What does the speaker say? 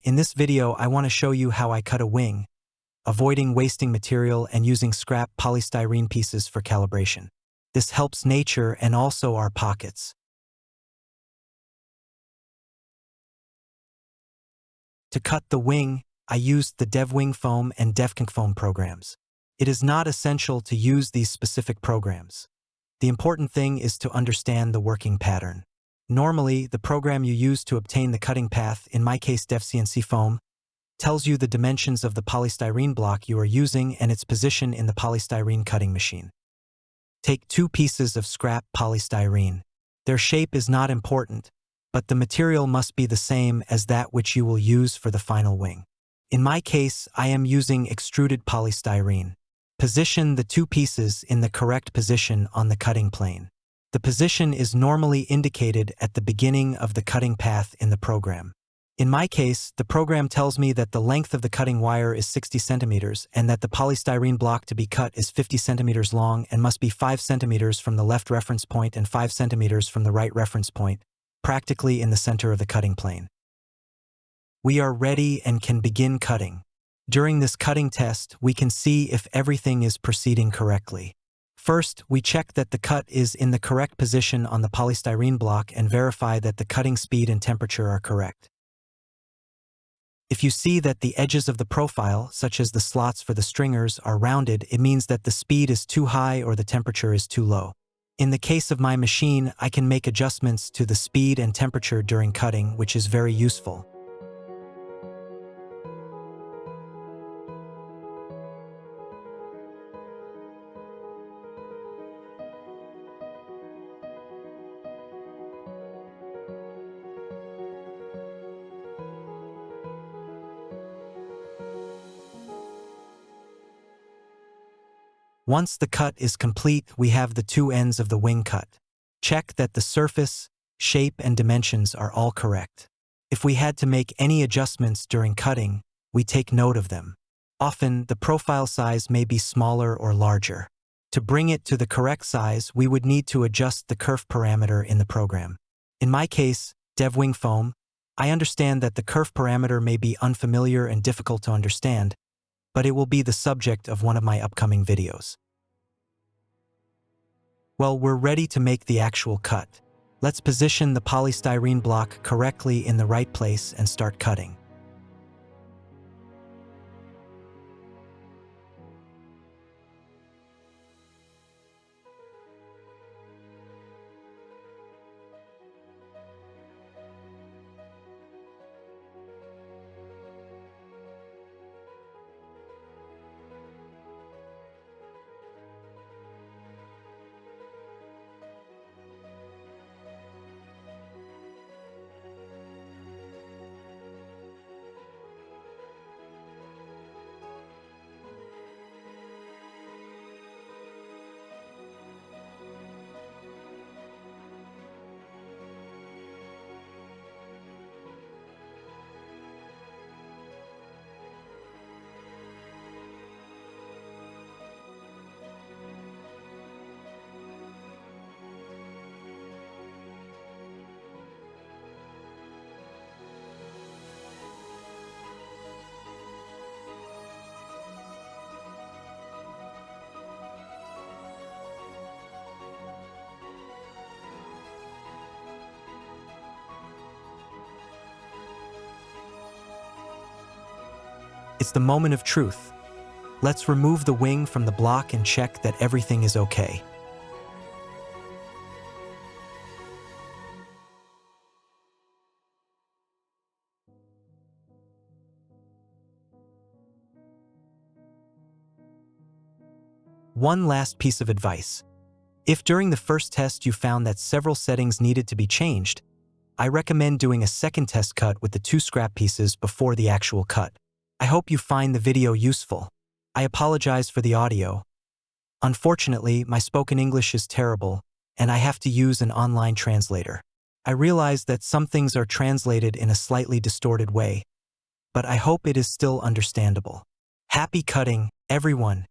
In this video, I want to show you how I cut a wing, avoiding wasting material and using scrap polystyrene pieces for calibration. This helps nature and also our pockets. To cut the wing, I used the FoamCut and FoamCut programs. It is not essential to use these specific programs. The important thing is to understand the working pattern. Normally, the program you use to obtain the cutting path, in my case CNC Foam, tells you the dimensions of the polystyrene block you are using and its position in the polystyrene cutting machine. Take 2 pieces of scrap polystyrene. Their shape is not important, but the material must be the same as that which you will use for the final wing. In my case, I am using extruded polystyrene. Position the 2 pieces in the correct position on the cutting plane. The position is normally indicated at the beginning of the cutting path in the program. In my case, the program tells me that the length of the cutting wire is 60 centimeters and that the polystyrene block to be cut is 50 centimeters long and must be 5 centimeters from the left reference point and 5 centimeters from the right reference point, practically in the center of the cutting plane. We are ready and can begin cutting. During this cutting test, we can see if everything is proceeding correctly. First, we check that the cut is in the correct position on the polystyrene block and verify that the cutting speed and temperature are correct. If you see that the edges of the profile, such as the slots for the stringers, are rounded, it means that the speed is too high or the temperature is too low. In the case of my machine, I can make adjustments to the speed and temperature during cutting, which is very useful. Once the cut is complete, we have the 2 ends of the wing cut. Check that the surface, shape, and dimensions are all correct. If we had to make any adjustments during cutting, we take note of them. Often, the profile size may be smaller or larger. To bring it to the correct size, we would need to adjust the kerf parameter in the program. In my case, FoamCut, I understand that the kerf parameter may be unfamiliar and difficult to understand, but it will be the subject of one of my upcoming videos. Well, we're ready to make the actual cut. Let's position the polystyrene block correctly in the right place and start cutting. It's the moment of truth. Let's remove the wing from the block and check that everything is okay. One last piece of advice. If during the first test you found that several settings needed to be changed, I recommend doing a second test cut with the 2 scrap pieces before the actual cut. I hope you find the video useful. I apologize for the audio. Unfortunately, my spoken English is terrible, and I have to use an online translator. I realize that some things are translated in a slightly distorted way, but I hope it is still understandable. Happy cutting, everyone!